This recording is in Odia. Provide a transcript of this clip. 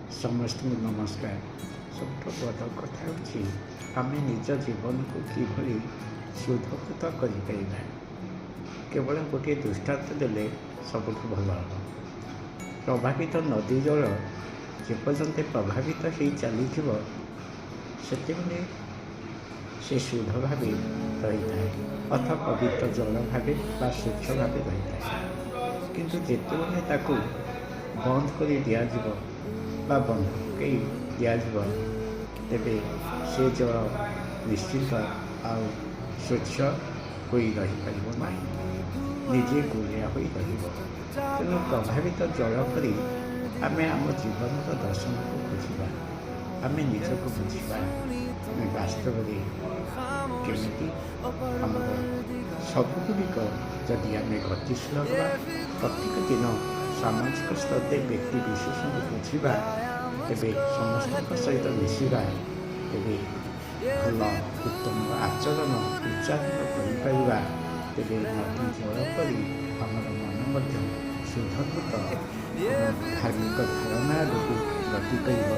ସମସ୍ତଙ୍କୁ ନମସ୍କାର। ସବୁଠୁ ବଡ଼ କଥା ହେଉଛି ଆମେ ନିଜ ଜୀବନକୁ କିଭଳି ସୁଧୃତ କରିପାରିବା। କେବଳ ଗୋଟିଏ ଦୃଷ୍ଟାନ୍ତ ଦେଲେ ସବୁଠୁ ଭଲ ହେବ। ପ୍ରଭାବିତ ନଦୀ ଜଳ ଯେପର୍ଯ୍ୟନ୍ତ ପ୍ରଭାବିତ ହୋଇ ଚାଲିଥିବ ସେତେବେଳେ ସେ ଶୁଦ୍ଧ ଭାବେ ରହିଥାଏ ଅଥବା ପବିତ୍ର ଜଳ ଭାବେ ବା ସ୍ୱଚ୍ଛ ଭାବେ ରହିଥାଏ। କିନ୍ତୁ ଯେତେବେଳେ ତାକୁ ବନ୍ଦ କରି ଦିଆଯିବ ବା ବନ୍ଧ ପକାଇ ଦିଆଯିବ ତେବେ ସେ ଜଳ ନିଶ୍ଚିତ ଆଉ ସ୍ୱଚ୍ଛ ହୋଇ ରହିପାରିବ ନାହିଁ, ନିଜେ ଗୋଳିଆ ହୋଇ ରହିବ। ତେଣୁ ପ୍ରଭାବିତ ଜଳ ପରି ଆମେ ଆମ ଜୀବନର ଦର୍ଶନକୁ ବୁଝିବା, ଆମେ ନିଜକୁ ବୁଝିବା ଆମେ ବାସ୍ତବରେ କେମିତି ଆମର ସବୁଗୁଡ଼ିକ ଯଦି ଆମେ ଗତିଶୀଳ ହେବା, ପ୍ରତ୍ୟେକ ଦିନ ସାମାଜିକ ସ୍ତରରେ ବ୍ୟକ୍ତି ବିଶେଷଙ୍କୁ ବୁଝିବା, ତେବେ ସମସ୍ତଙ୍କ ସହିତ ମିଶିବା, ତେବେ ଭଲ ଉତ୍ତମ ଆଚରଣ ଉଚ୍ଚାରଣ କରିପାରିବା, ତେବେ ନଦୀ ଜଳ ପରି ଆମର ମନ ମଧ୍ୟ ଶୁଦ୍ଧକୃତ ଧାର୍ମିକ ଧାରଣା ଆଡ଼କୁ ଗତି କରିବ।